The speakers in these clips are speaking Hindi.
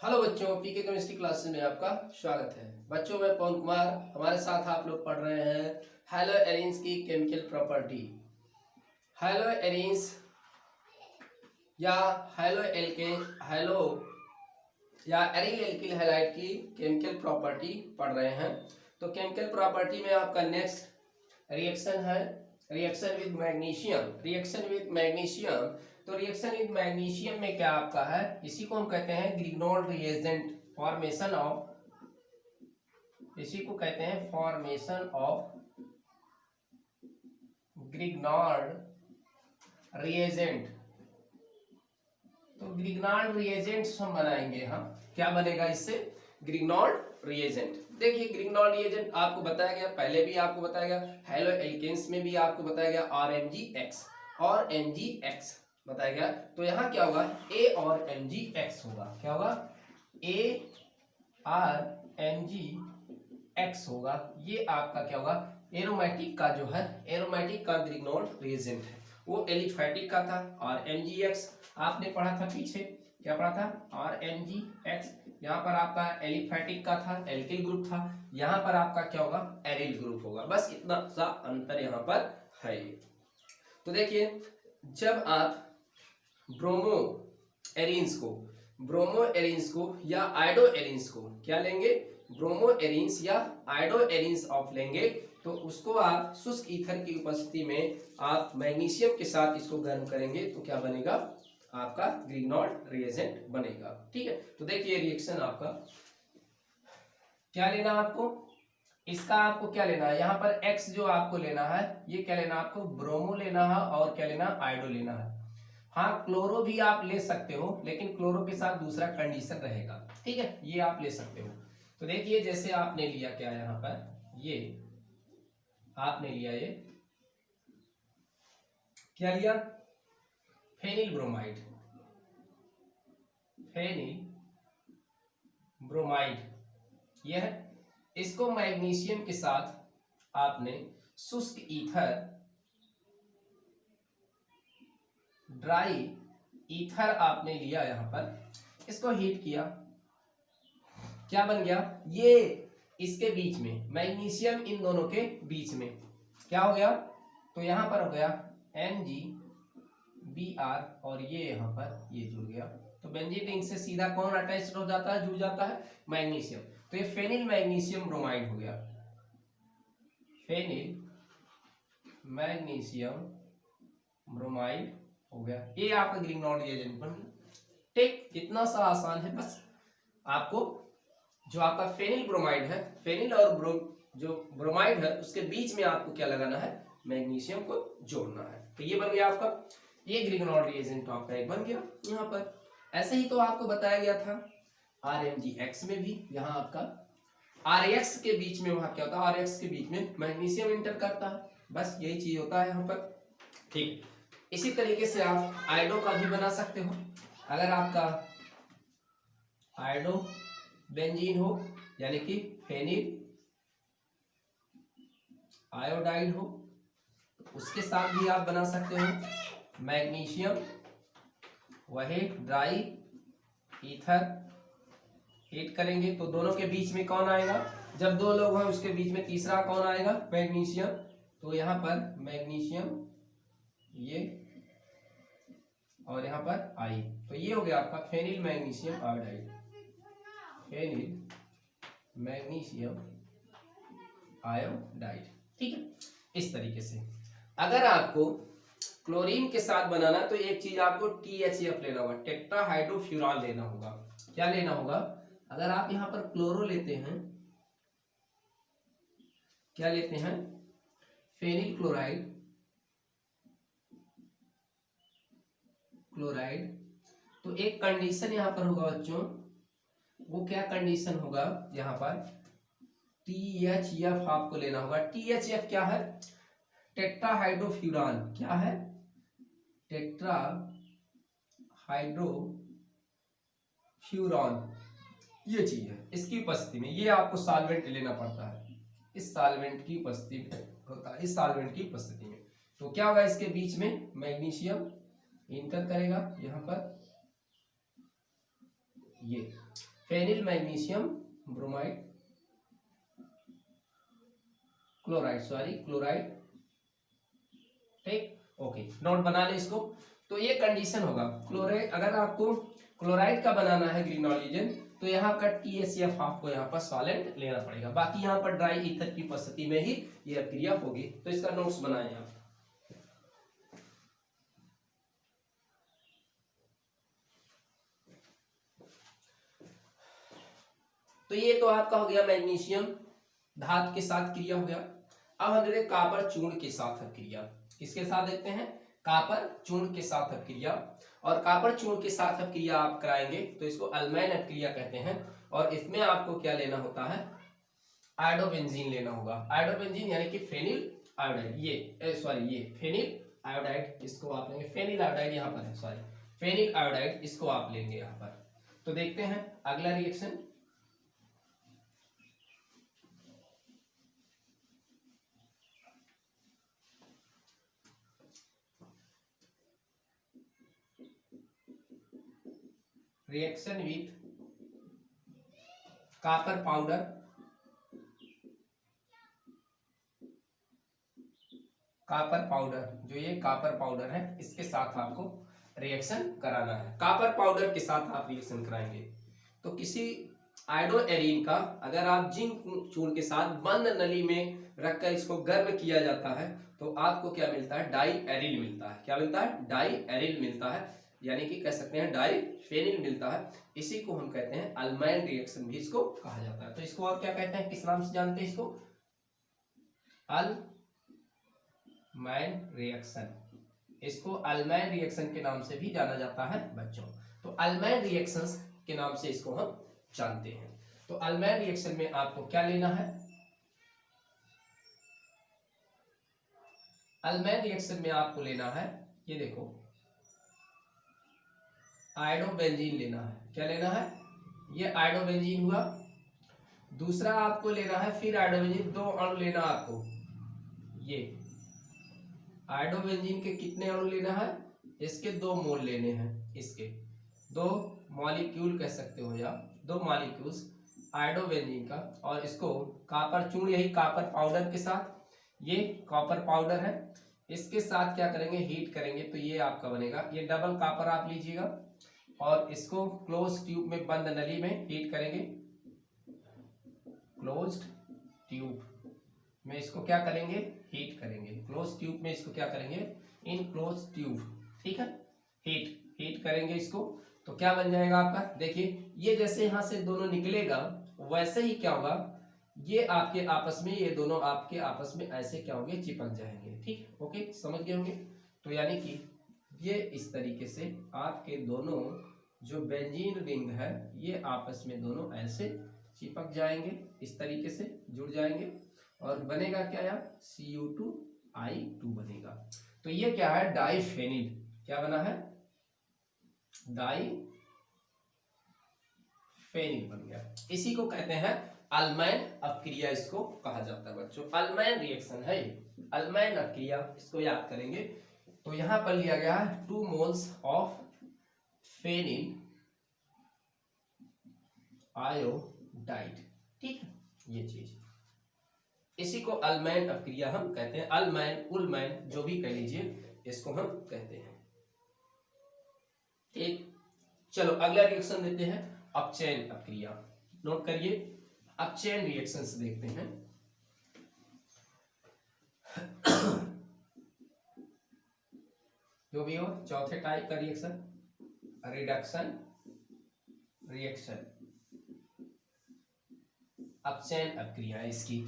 हेलो बच्चों, पीके केमिस्ट्री क्लास में आपका स्वागत है। बच्चों, मैं पवन कुमार, हमारे साथ आप लोग पढ़ रहे हैं हेलो एरिन्स की केमिकल प्रॉपर्टी। हेलो एरिन्स या हेलो या एरिल एल्किल हैलाइड की केमिकल प्रॉपर्टी पढ़ रहे हैं। तो केमिकल प्रॉपर्टी में आपका नेक्स्ट रिएक्शन है रिएक्शन विद मैग्नीशियम। तो रिएक्शन विद मैग्नीशियम में क्या आपका है, इसी को हम कहते हैं ग्रिग्नोल्ड रिएजेंट फॉर्मेशन ऑफ, इसी को कहते हैं फॉर्मेशन ऑफ ग्रिग्नोल्ड रिएजेंट। तो ग्रिग्नोल्ड रिएजेंट्स हम बनाएंगे। हम क्या बनेगा इससे, ग्रिग्नोल्ड रिएजेंट। देखिए, ग्रिग्नोल्ड रिएजेंट आपको बताया गया, पहले भी आपको बताया गया, हेलो एल्केन्स में भी आपको बताया गया RMgX और MgX बताया गया। तो यहाँ क्या होगा, A और MgX होगा। क्या होगा, A और MgX होगा। ये आपका क्या होगा, एरोमेटिक का जो है, एरोमेटिक का ग्रिग्नोल्ड रिएजेंट है। वो एलिफैटिक का था और MgX आपने पढ़ा था पीछे, क्या पढ़ा था, RMgX। यहाँ पर आपका एलिफैटिक का था, एल्किल ग्रुप था। यहाँ पर आपका क्या होगा, एरिल ग्रुप होगा। बस इतना सा अंतर यहाँ पर है। तो देखिए, जब आप ब्रोमो एरिन्स को या आयोडो एरिन्स को क्या लेंगे, ब्रोमो एरिन्स या आयोडो एरिन्स ऑफ लेंगे, तो उसको आप शुष्क ईथर की उपस्थिति में आप मैग्नीशियम के साथ इसको गर्म करेंगे तो क्या बनेगा, आपका ग्रिग्नोल्ड रिएजेंट बनेगा। ठीक है, तो देखिए रिएक्शन आपका क्या लेना है आपको, इसका आपको क्या लेना है, यहाँ पर X जो आपको लेना है, ये क्या लेना है आपको, ब्रोमो लेना है और क्या लेना है, आयोडो लेना है। हाँ, क्लोरो भी आप ले सकते हो, लेकिन क्लोरो के साथ दूसरा कंडीशन रहेगा। ठीक है, ये आप ले सकते हो। तो देखिए, जैसे आपने लिया क्या, यहाँ पर ये आपने लिया, ये क्या लिया, फेनिल ब्रोमाइड यह है। इसको मैग्नीशियम के साथ आपने शुष्क ईथर, ड्राई ईथर आपने लिया, यहाँ पर इसको हीट किया, क्या बन गया, ये इसके बीच में मैग्नीशियम, इन दोनों के बीच में क्या हो गया, तो यहाँ पर हो गया MgBr और ये यहाँ पर ये जुड़ गया। तो बेंजीन रिंग से सीधा कौन अटैच हो जाता है, जुड़ जाता है, मैग्नीशियम। तो ये फेनिल मैग्नीशियम ब्रोमाइड हो गया, फेनिल मैग्नीशियम ब्रोमाइड हो गया। ये आपका ग्रिग्नोल्ड रिएजेंट बन गया। ठीक, इतना सा आसान है। बस आपको जो आपका फेनिल ब्रोमाइड है, फेनिल और जो ब्रोमाइड है, उसके बीच में आपको क्या लगाना है, मैग्नीशियम को जोड़ना है। तो ये बन गया आपका, ये ग्रिग्नोल्ड रिएजेंट आपका एक बन गया। यहाँ पर ऐसे ही तो आपको बताया गया था RMgX में भी, यहाँ आपका RX के बीच में, वहां क्या होता है, RX के बीच में मैग्नीशियम इंटर करता है। बस यही चीज होता है यहाँ पर। ठीक, इसी तरीके से आप आयोडो का भी बना सकते हो। अगर आपका आयोडो बेंजीन हो, यानी कि फेनिल आयोडाइड हो, उसके साथ भी आप बना सकते हो मैग्नीशियम, वही ड्राई ईथर हीट करेंगे तो दोनों के बीच में कौन आएगा, जब दो लोग हैं उसके बीच में तीसरा कौन आएगा, मैग्नीशियम। तो यहाँ पर मैग्नीशियम ये और यहाँ पर आई, तो ये हो गया आपका phenyl magnesium iodide, phenyl magnesium iodide. ठीक है, इस तरीके से। अगर आपको क्लोरीन के साथ बनाना तो एक चीज आपको THF लेना होगा, टेट्राहाइड्रोफ्यूरान लेना होगा। क्या लेना होगा, अगर आप यहाँ पर क्लोरो लेते हैं, क्या लेते हैं, फेनिल क्लोराइड, तो एक कंडीशन यहाँ पर होगा बच्चों, वो क्या कंडीशन होगा, यहाँ पर THF आपको लेना होगा। THF क्या है, टेट्राहाइड्रोफ्यूरान। क्या है, टेट्राहाइड्रोफ्यूरान, ये चीज है। इसकी उपस्थिति में ये आपको सॉल्वेंट लेना पड़ता है, इस सॉल्वेंट की उपस्थिति में होता है, इस सॉल्वेंट की उपस्थिति में। तो क्या होगा, इसके बीच में मैग्नीशियम इंटर करेगा यहाँ पर, ये phenyl magnesium bromide chloride, sorry chloride, ठीक, ओके, नोट बना ले इसको। तो ये कंडीशन होगा क्लोराइड, अगर आपको क्लोराइड का बनाना है ग्रीन ऑक्सीजन तो यहाँ का TSF आपको यहाँ पर सॉलेंट लेना पड़ेगा, बाकी यहाँ पर ड्राई ईथर की उपस्थिति में ही ये क्रिया होगी। तो इसका नोट्स बनाएं आप। तो ये तो आपका हो गया मैग्नीशियम धातु के साथ क्रिया हो गया। अब हम देखते हैं कॉपर चूर्ण के साथ क्रिया। किसके साथ देखते हैं? कॉपर चूर्ण के साथ क्रिया। और कॉपर चूर्ण के साथ क्रिया आप कराएंगे तो इसको अल्माइन अपक्रिया कहते हैं। और इसमें आपको क्या लेना होता है? आयोडोबेंजीन लेना होगा। आयोडोबेंजीन यानी कि फेनिल आयोडाइड, ये फेनिल आयोडाइड, इसको आप लेंगे। फेनिल आयोडाइड यहाँ पर है, सॉरी फेनिल आयोडाइड, इसको आप लेंगे यहाँ पर। तो देखते हैं अगला reaction. Reaction with copper powder, copper powder, जो ये कॉपर पाउडर है इसके साथ आपको रिएक्शन कराना है। कॉपर पाउडर के साथ आप रिएक्शन कराएंगे तो किसी आयोडो एरीन का अगर आप जिंक चूर्ण के साथ बंद नली में रखकर इसको गर्म किया जाता है तो आपको क्या मिलता है? डाई एरिल मिलता है। क्या मिलता है? डाई एरिल मिलता है, यानी कि कह सकते हैं डाई फेनिल मिलता है। इसी को हम कहते हैं अल्माइन रिएक्शन भी इसको कहा जाता है। तो इसको और क्या कहते हैं, किस नाम से जानते हैं इसको? अल्माइन रिएक्शन। इसको अल्माइन रिएक्शन के नाम से भी जाना जाता है बच्चों। तो अल्माइन रिएक्शंस के नाम से इसको हम जानते हैं। तो अल्माइन रिएक्शन में आपको क्या लेना है? अल्माइन रिएक्शन में आपको लेना है, ये देखो, आयोडोबेंजीन लेना है। क्या लेना है? ये आयोडोबेंजीन हुआ। दूसरा आपको लेना है फिर आयोडोबेंजीन, दो अणु लेना आपको। ये आयोडोबेंजीन के कितने अणु लेना है? इसके 2 मोल लेने हैं। इसके 2 मॉलिक्यूल कह सकते हो, या 2 मॉलिक्यूल्स आयोडोबेंजीन का। और इसको कॉपर चूर्ण, यही कॉपर पाउडर के साथ, ये कॉपर पाउडर है, इसके साथ क्या करेंगे? हीट करेंगे। तो ये आपका बनेगा, ये डबल कॉपर आप लीजिएगा और इसको क्लोज ट्यूब में बंद नली में हीट करेंगे। क्लोज्ड ट्यूब में इसको क्या करेंगे? हीट करेंगे। क्लोज ट्यूब में इसको क्या करेंगे? इन क्लोज ट्यूब, ठीक है, हीट करेंगे इसको। तो क्या बन जाएगा आपका? देखिए ये जैसे यहां से दोनों निकलेगा वैसे ही क्या होगा, ये आपके आपस में, ये दोनों आपके आपस में ऐसे क्या होंगे? चिपक जाएंगे। ठीक, ओके, समझ गए होंगे। तो यानी कि ये इस तरीके से आपके दोनों जो बेंजीन रिंग है ये आपस में दोनों ऐसे चिपक जाएंगे, इस तरीके से जुड़ जाएंगे और बनेगा क्या यार? Cu2I2 बनेगा। तो ये क्या है? डाईफेनिल। क्या बना है? डाईफेनिल बन गया। इसी को कहते हैं अल्माइन अपक्रिया, इसको कहा जाता है बच्चों। अल्माइन रिएक्शन है ये, अल्माइन अपक्रिया, इसको याद करेंगे। तो यहां पर लिया गया है 2 मोल्स ऑफ फेनिल आयोडाइड, ठीक है, ये चीज, इसी को अल्माइन अपक्रिया हम कहते हैं। अल्माइन, उल्माइन, जो भी कह लीजिए, इसको हम कहते हैं। ठीक, चलो अगला रिएक्शन देते हैं, अपचयन अपक्रिया। नोट करिए, अपचयन रिएक्शंस देखते हैं। जो भी हो, चौथे टाइप का रिएक्शन, रिडक्शन रिएक्शन, अपचयन अपक्रिया है इसकी।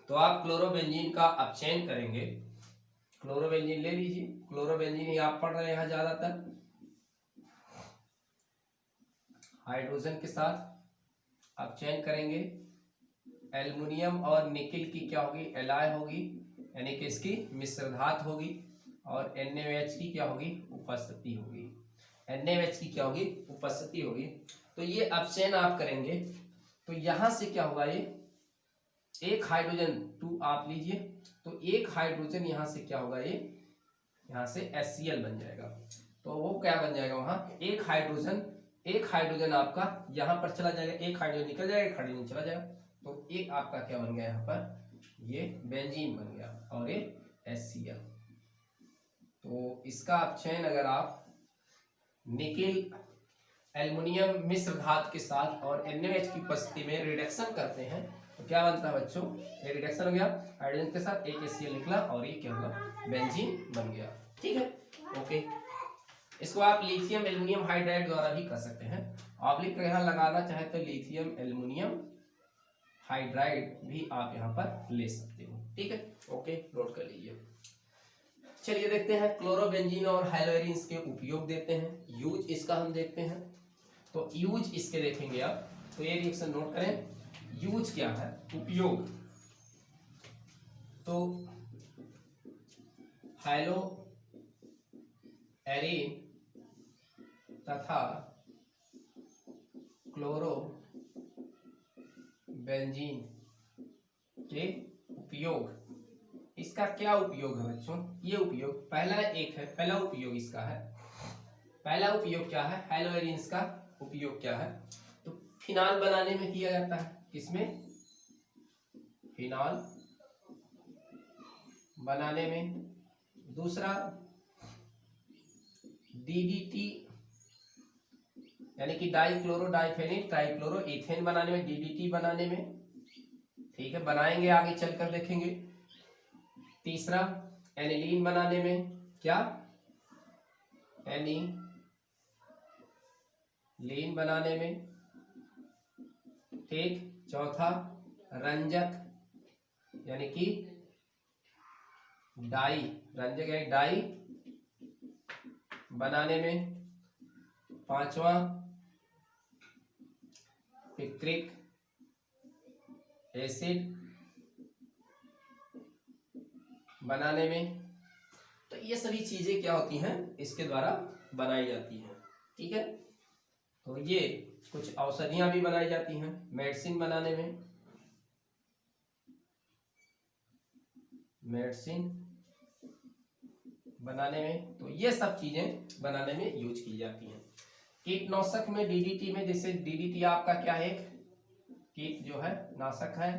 तो आप क्लोरोबेंजीन का अपचयन करेंगे। क्लोरोबेंजीन ले लीजिए, क्लोरोबेंजीन ही आप पढ़ रहे हैं ज्यादातर। हाइड्रोजन के साथ अपचयन करेंगे। एल्युमिनियम और निकिल की क्या होगी? एलाय होगी, यानी कि इसकी मिश्र धातु होगी। और NaOH की क्या होगी? उपस्थिति होगी। NaOH की क्या होगी? उपस्थिति होगी। तो ये अपचयन आप करेंगे तो यहां से क्या होगा? ये एक हाइड्रोजन 2 आप लीजिए, तो एक हाइड्रोजन यहां से क्या होगा? ये यहां से HCl बन जाएगा। तो वो क्या बन जाएगा? वहां एक हाइड्रोजन एक हाइड्रोजन आपका यहाँ पर चला जाएगा, एक हाइड्रोजन निकल जाएगा, एक हाइड्रोजन चला जाएगा, तो एक आपका क्या बन गया यहाँ पर, ये बेंजीन बन गया और ये HCl। तो इसका आप चयन अगर आप निकिल एल्युमिनियम मिश्र धातु के साथ और NaOH की उपस्थिति में रिडक्शन करते हैं तो क्या बनता है बच्चों, ये रिडक्शन हो गया, हाइड्रोजन के साथ एक HCl निकला और ये क्या हुआ, बेंजीन बन गया। ठीक है, ओके। इसको आप लिथियम एल्युमिनियम हाइड्राइड द्वारा भी कर सकते हैं, ऑब्लिक यहाँ लगाना चाहे तो लिथियम एल्युमिनियम हाइड्राइड भी आप यहाँ पर ले सकते हो। ठीक है, ओके, नोट कर लीजिए। चलिए देखते हैं क्लोरोबेंजीन और हेलोएरिन्स के उपयोग देते हैं, यूज इसका हम देखते हैं। तो यूज इसके देखेंगे आप, तो ये रिएक्शन नोट करें, यूज क्या है, उपयोग। तो हेलोएरिन तथा क्लोरोबेंजीन के उपयोग, इसका क्या उपयोग है बच्चों, ये उपयोग पहला एक है, पहला उपयोग इसका है, पहला उपयोग क्या है, हेलोएरिन्स का उपयोग क्या है, तो फिनाल बनाने में किया जाता है, किसमें, फिनाल बनाने में। दूसरा DDT यानी कि डाइक्लोरो डाइफेनिल ट्राइक्लोरो इथेन बनाने में, DDT बनाने में। ठीक है, बनाएंगे आगे चलकर देखेंगे। तीसरा एनिलीन बनाने में, क्या, एनिलीन बनाने में। ठीक, चौथा रंजक यानी कि डाई, रंजक यानी डाई बनाने में। पांचवा पिक्रिक एसिड बनाने में। तो ये सभी चीजें क्या होती हैं, इसके द्वारा बनाई जाती हैं। ठीक है, तो ये कुछ औषधियां भी बनाई जाती हैं मेडिसिन बनाने में, मेडिसिन बनाने में, तो ये सब चीजें बनाने में यूज की जाती हैं। कीटनाशक में DDT में, जैसे DDT आपका क्या है, एक कीट जो है नाशक है,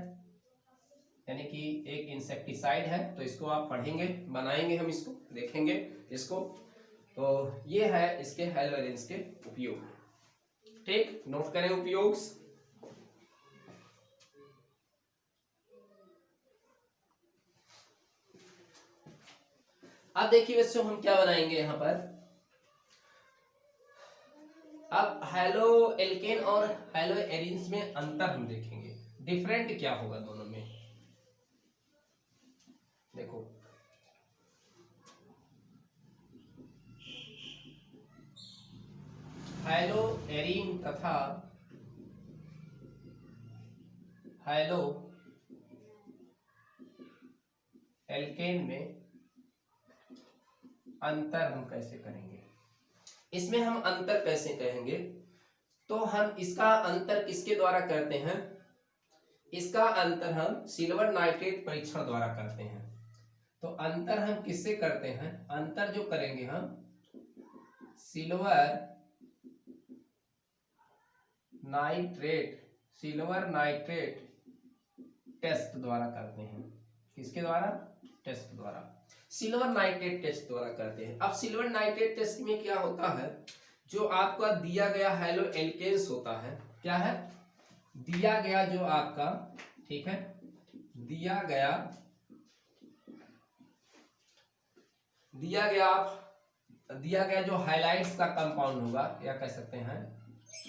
यानी कि एक इंसेक्टिसाइड है, तो इसको आप पढ़ेंगे, बनाएंगे हम इसको, देखेंगे इसको। तो ये है इसके हेलोएरिन्स के उपयोग। ठीक, नोट करें उपयोग। अब देखिए बच्चों हम क्या बनाएंगे यहाँ पर, अब हेलो एल्केन और हेलोएरिन्स में अंतर हम देखेंगे, डिफरेंट क्या होगा दोनों में। देखो हेलोएरिन तथा हेलो एल्केन में अंतर हम कैसे करेंगे, इसमें हम अंतर कैसे कहेंगे, तो हम इसका अंतर किसके द्वारा करते हैं, इसका अंतर हम सिल्वर नाइट्रेट परीक्षण द्वारा करते हैं। तो अंतर हम किससे करते हैं, अंतर जो करेंगे हम सिल्वर नाइट्रेट टेस्ट द्वारा करते हैं। किसके द्वारा, टेस्ट द्वारा, सिल्वर नाइट्रेट टेस्ट द्वारा करते हैं। अब सिल्वर नाइट्रेट टेस्ट में क्या होता है, जो आपका दिया गया हेलो एल्केन्स होता है, क्या है, दिया गया जो आपका, ठीक है, दिया गया जो हाइलाइट्स का कंपाउंड होगा, या कह सकते हैं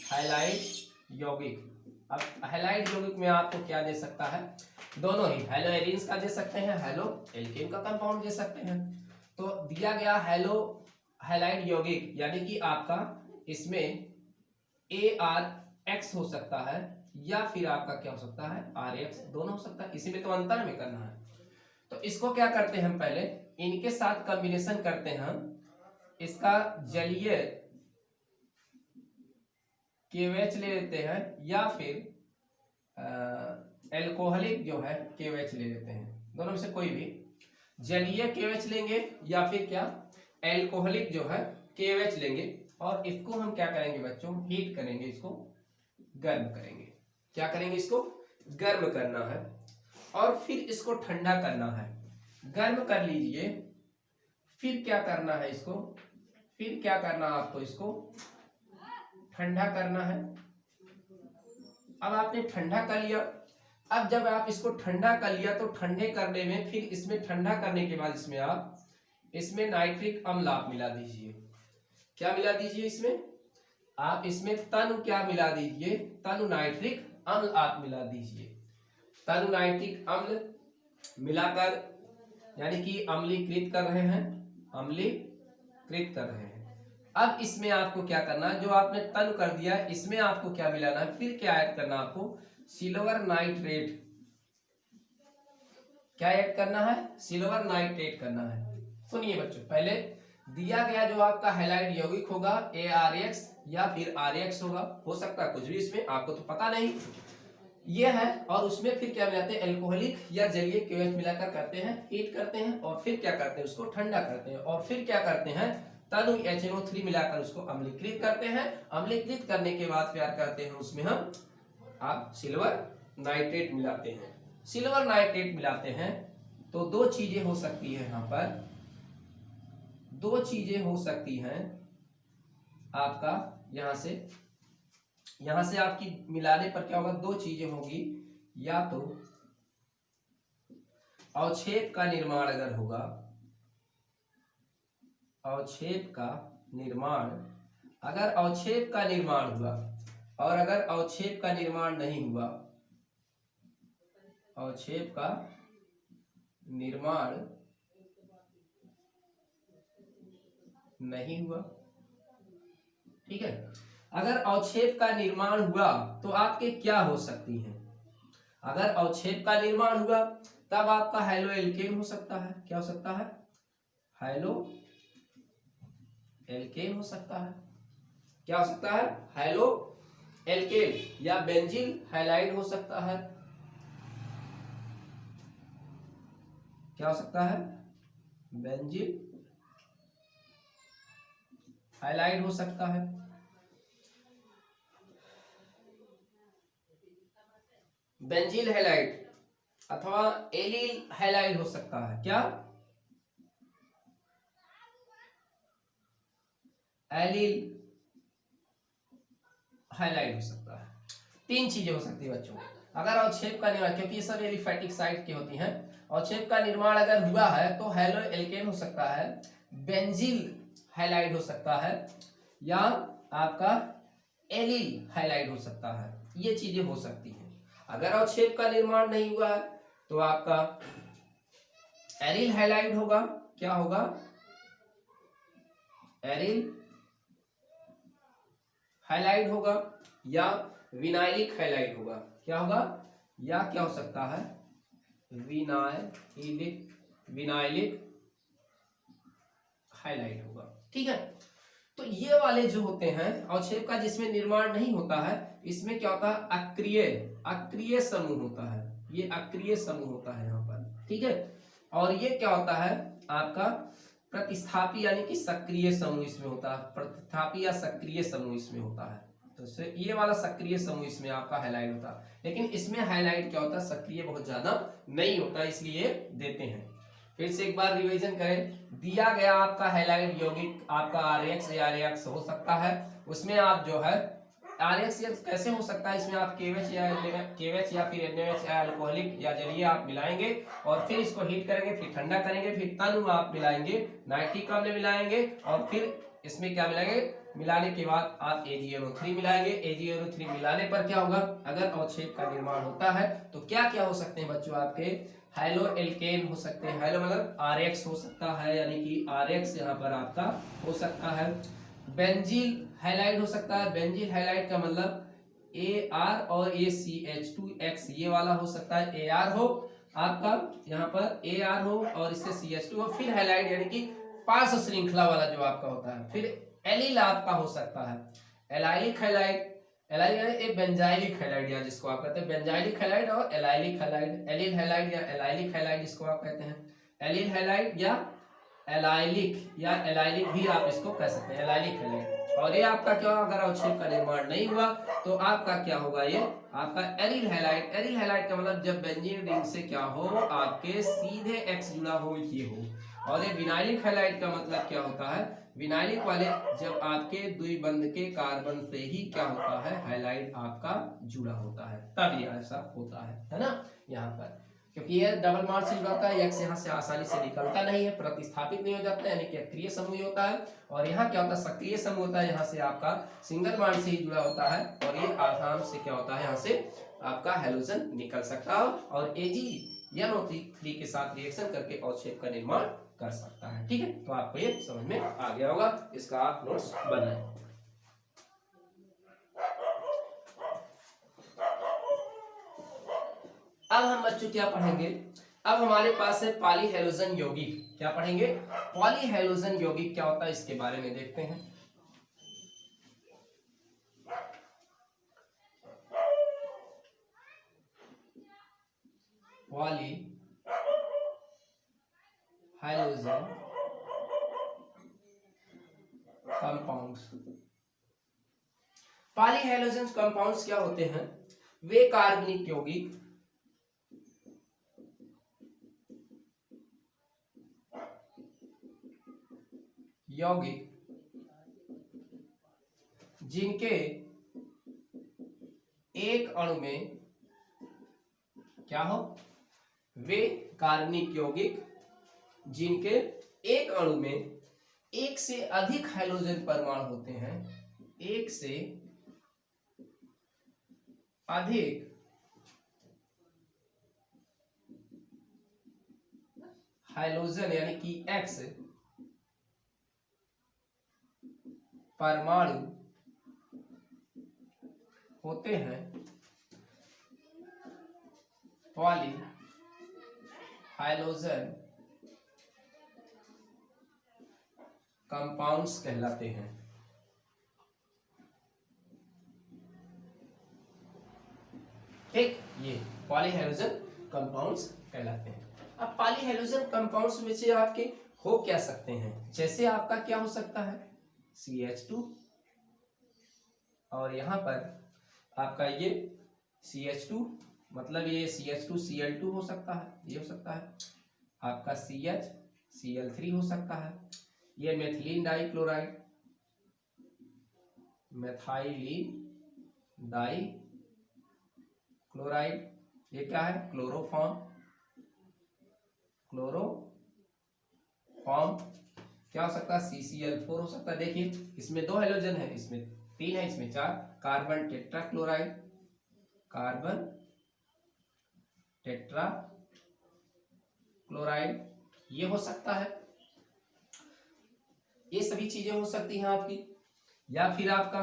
हाइलाइट यौगिक। अब हाइलाइट यौगिक में आपको क्या दे सकता है, दोनों ही, हेलो एरिन्स का दे सकते हैं, हेलो एल्केन का कंपाउंड दे सकते हैं। तो दिया गया हेलो हाइलाइट यौगिक यानी कि आपका इसमें ARX हो सकता है, या फिर आपका क्या हो सकता है RX, दोनों हो सकता है, इसी में तो अंतर में करना है। तो इसको क्या करते हैं हम, पहले इनके साथ कॉम्बिनेशन करते हैं हम, इसका जलीय KOH ले लेते हैं, या फिर एल्कोहलिक जो है KOH ले लेते हैं, दोनों में से कोई भी, जलीय KOH लेंगे या फिर क्या एल्कोहलिक जो है KOH लेंगे, और इसको हम क्या करेंगे बच्चों, हीट करेंगे, इसको गर्म करेंगे। क्या करेंगे, इसको गर्म करना है और फिर इसको ठंडा करना है। गर्म कर लीजिए, फिर क्या करना है इसको, फिर क्या करना है आपको, इसको ठंडा करना है। अब आपने ठंडा कर लिया, अब जब आप इसको ठंडा कर लिया तो ठंडे करने में फिर इसमें ठंडा करने के बाद इसमें आप इसमें नाइट्रिक अम्ल आप मिला दीजिए। क्या मिला दीजिए इसमें, आप इसमें तनु क्या मिला दीजिए, तनु नाइट्रिक अम्ल आप मिला दीजिए। तनु नाइट्रिक अम्ल मिलाकर यानी कि अम्लीकृत कर रहे हैं, अम्लीकृत कर रहे हैं। अब इसमें आपको क्या करना है, जो आपने तनु कर दिया इसमें आपको क्या मिलाना है, फिर क्या ऐड करना है आपको, सिल्वर नाइट्रेट। क्या ऐड करना है, सिल्वर नाइट्रेट करना है। सुनिए बच्चों, पहले दिया गया जो आपका हैलाइड यौगिक होगा ARX या फिर RX होगा, हो सकता है कुछ भी, इसमें आपको तो पता नहीं ये है। और उसमें फिर क्या मिलाते हैं, एल्कोहलिक या जलीय KOH मिलाकर करते हैं, हीट करते हैं और फिर क्या करते हैं, उसको ठंडा करते हैं और फिर क्या करते हैं, तनु HNO3 मिलाकर उसको अम्लीकृत करते हैं। अम्लीकृत करने के बाद क्या करते हैं, उसमें हम आप सिल्वर नाइट्रेट मिलाते हैं। सिल्वर नाइट्रेट मिलाते हैं तो दो चीजें हो सकती है, यहाँ पर दो चीजें हो सकती हैं आपका, यहां से आपकी मिलाने पर क्या होगा, दो चीजें होगी, या तो अवक्षेप का निर्माण अगर होगा, अवक्षेप का निर्माण, अगर अवक्षेप का निर्माण हुआ और अगर अवक्षेप का निर्माण नहीं हुआ, अवक्षेप का निर्माण नहीं हुआ, ठीक है। अगर अवक्षेप का निर्माण हुआ तो आपके क्या हो सकती हैं, अगर अवक्षेप का निर्माण हुआ तब आपका हैलो एल्केन हो सकता है। क्या हो सकता है, हैलो एल्केन हो सकता है। क्या हो सकता है, हैलो एल्केन या बेंजील हैलाइड हो सकता है। क्या हो सकता है, बेंजील हाइलाइट हो सकता है। बेंजील हैलाइड अथवा एलिल हैलाइड हो सकता है। क्या, एलिल हाइलाइट हो सकता है। तीन चीजें हो सकती है बच्चों, अगर अवक्षेप का निर्माण, क्योंकि ये सब एलिफैटिक साइट की होती हैं, अवक्षेप का निर्माण अगर हुआ है तो हैलो एल्केन हो सकता है, बेंजील हाइलाइट हो सकता है या आपका एलिल हाइलाइट हो सकता है। ये चीजें हो सकती हैं। अगर अवक्षेप का निर्माण नहीं हुआ है तो आपका एरिल हाइलाइट होगा। क्या होगा, एरिल हाइलाइट होगा या विनाइलिक हाइलाइट होगा। क्या होगा, या क्या हो सकता है, विनाइलिक हाइलाइट होगा, ठीक है। तो ये वाले जो होते हैं अवक्षेप का जिसमें निर्माण नहीं होता है, इसमें क्या होता है, अक्रिय समूह होता है। ये अक्रिय समूह होता है यहाँ पर, ठीक है। और ये क्या होता है आपका प्रतिस्थापी यानी कि सक्रिय समूह इसमें होता है, प्रतिस्थापी या सक्रिय समूह इसमें होता है। तो ये वाला सक्रिय समूह इसमें आपका हाइलाइट होता है, लेकिन इसमें हाइलाइट क्या होता है, सक्रिय बहुत ज्यादा नहीं होता, इसलिए देते हैं। फिर से एक बार रिवीजन करें, दिया गया आपका हैलाइड यौगिक आपका RX या RX हो सकता है, उसमें आप जो है RX कैसे हो सकता है, इसमें आप KOH या फिर NaOH या अल्कोहलिक या जलीय आप मिलाएंगे और फिर इसको हीट करेंगे, फिर ठंडा करेंगे, फिर तनु आप मिलाएंगे, नाइट्रिक अम्ल मिलाएंगे और फिर इसमें क्या मिलाएंगे, मिलाने के बाद आप AgNO3 मिलाएंगे। AgNO3 मिलाने पर क्या होगा, अगर अवक्षेप का निर्माण होता है तो क्या क्या हो सकते हैं बच्चों, आपके हैलो एल्केन हो सकते हैं। हैलो मतलब RX हो सकता है, यानी कि RX यहाँ पर आपका हो सकता है। बेंजील हाइलाइट हो सकता है, बेंजील हाइलाइट का मतलब AR और ACH2X ये वाला हो सकता है। AR हो आपका यहाँ पर AR हो और इससे CH2 हो, फिर हाइलाइट यानी कि पार्श्व श्रृंखला वाला जो आपका होता है। फिर एलिल आपका हो सकता है, एलाइलिक हाइलाइट, एलाइल यानी एक बेंजाइलिक हैलाइड या जिसको आप कहते हैं बेंजाइलिक हैलाइड और एलाइलिक हैलाइड, एलिल हैलाइड या एलाइलिक हैलाइड इसको आप कहते हैं। एलिल हैलाइड या एलाइलिक या एलाइलिक भी आप इसको कह सकते हैं, एलाइलिक हैलाइड। और ये आपका क्या, अगर अवक्षेप का निर्माण नहीं हुआ तो आपका क्या होगा, ये आपका एरिल हैलाइड। एरिल हैलाइड का मतलब जब बेंजीन रिंग से क्या हो, आपके सीधे एक्स जुड़ा हो, ये हो। और ये विनाइलिक हैलाइड का मतलब क्या होता है, विनाइलिक वाले जब आपके द्विबंध के कार्बन से ही क्या होता है, हैलाइड आपका जुड़ा होता है, तब ये ऐसा होता है ना यहाँ पर। क्योंकि ये डबल बॉन्ड से जुड़ा होता है, एक्स यहाँ से आसानी से निकलता नहीं है, प्रतिस्थापित नहीं हो जाता है, यानी कि अक्रिय समूह होता है। और यहाँ क्या होता है, सक्रिय समूह होता है, यहाँ से आपका सिंगल बॉन्ड से ही जुड़ा होता है। और ये आराम से क्या होता है, यहाँ से आपका हैलोजन निकल सकता है और AgNO3 के साथ रिएक्शन करके अवक्षेप का निर्माण कर सकता है। ठीक है, तो आपको ये समझ में आ गया होगा, इसका आप नोट्स बनाएं। अब हम बच्चों क्या पढ़ेंगे, अब हमारे पास है पॉलीहेलोजन यौगिक। क्या पढ़ेंगे, पॉलीहेलोजन यौगिक क्या होता है, इसके बारे में देखते हैं। Polyhalogen compounds. पॉलीहेलोजन कंपाउंड्स क्या होते हैं, वे कार्बनिक यौगिक जिनके एक अणु में क्या हो, वे कार्बनिक यौगिक जिनके एक अणु में एक से अधिक हाइड्रोजन परमाणु होते हैं, एक से अधिक हाइड्रोजन यानी कि X परमाणु होते हैं, पॉलीहाइलोजन कंपाउंड्स कहलाते हैं। ठीक, ये पॉलीहाइलोजन कंपाउंड्स कहलाते हैं। अब पॉलीहाइलोजन कंपाउंड्स में से आपके हो क्या सकते हैं, जैसे आपका क्या हो सकता है, CH2 और यहां पर आपका ये CH2 मतलब ये CH2Cl2 हो सकता है, ये हो सकता है आपका CHCl3 हो सकता है, ये मेथिलीन डाइक्लोराइड, मेथाइलिन डाइक्लोराइड, ये क्या है, क्लोरोफॉर्म क्या हो सकता है, CCl4 हो सकता है। देखिए इसमें 2 हेलोजन है, इसमें 3 है, इसमें 4, कार्बन टेट्राक्लोराइड, कार्बन टेट्राक्लोराइड, ये हो सकता है। ये सभी चीजें हो सकती हैं आपकी। या फिर आपका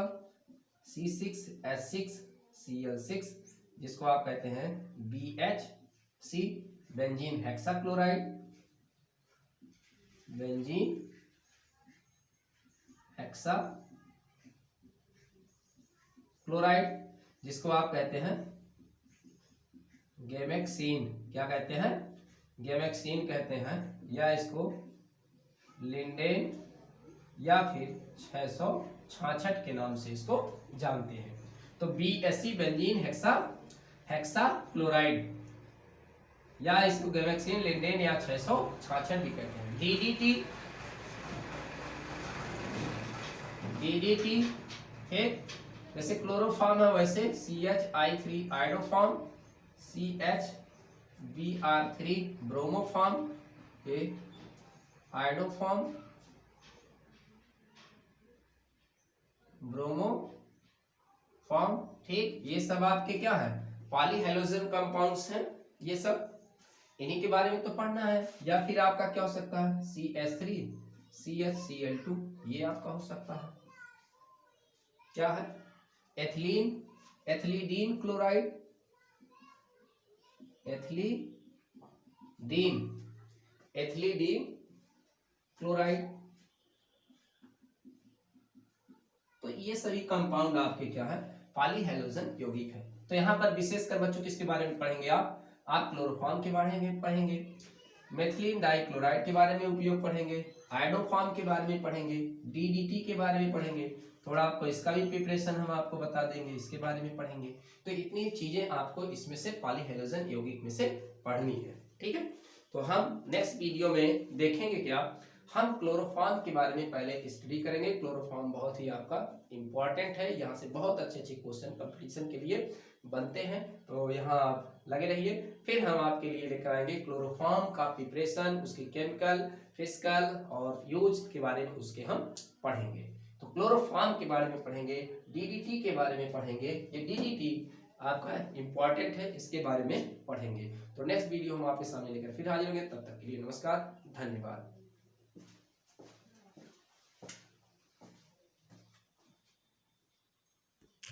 C6H6Cl6 जिसको आप कहते हैं BHC, benzene hexachloride, benzene hexachloride जिसको आप कहते हैं गैमेक्सीन, क्या कहते हैं, गैमेक्सीन कहते हैं, या इसको लिंडेन या फिर 666 के नाम से इसको जानते हैं। तो BSC बेंजीन हेक्साक्लोराइड या इसको गैमेक्सीन, लिंडेन या 666 भी कहते हैं। DDT एक जैसे क्लोरोफॉर्म है वैसे CHI3 iodoform, CHBr3 bromoform, iodoform bromoform. ठीक, ये सब आपके क्या है, पॉलीहाइलोजन कंपाउंड्स हैं, ये सब इन्हीं के बारे में तो पढ़ना है। या फिर आपका क्या हो सकता है, CH3 CHCl2, ये आपका हो सकता है, क्या है, एथिलीडीन क्लोराइड, एथिलीडीन क्लोराइड। तो ये सभी कंपाउंड आपके क्या है, पॉलीहाइलोजन यौगिक है। तो यहाँ पर विशेषकर बच्चों किसके बारे में पढ़ेंगे आप क्लोरोफॉर्म के बारे में पढ़ेंगे, मेथिलीन डाइक्लोराइड के बारे में उपयोग पढ़ेंगे, आयोडोफॉर्म के बारे में पढ़ेंगे, डीडीटी के बारे में पढ़ेंगे, थोड़ा आपको इसका भी प्रिपरेशन हम आपको बता देंगे, इसके बारे में पढ़ेंगे। तो इतनी चीजें आपको इसमें से पॉलीहेलोजन यौगिक में से पढ़नी है, ठीक है। तो हम नेक्स्ट वीडियो में देखेंगे क्या, हम क्लोरोफॉर्म के बारे में पहले स्टडी करेंगे। क्लोरोफॉर्म बहुत ही आपका इंपॉर्टेंट है, यहाँ से बहुत अच्छे अच्छे क्वेश्चन कंपटीशन के लिए बनते हैं, तो यहाँ आप लगे रहिए। फिर हम आपके लिए लेकर आएंगे क्लोरोफॉर्म का प्रिपरेशन, उसके केमिकल, फिजिकल और यूज के बारे में उसके हम पढ़ेंगे। तो क्लोरोफॉर्म के बारे में पढ़ेंगे, डीडीटी के बारे में पढ़ेंगे, ये डीडीटी आपका इंपॉर्टेंट है, इसके बारे में पढ़ेंगे। तो नेक्स्ट वीडियो हम आपके सामने लेकर फिर हाजिर होंगे, तब तक के लिए नमस्कार, धन्यवाद।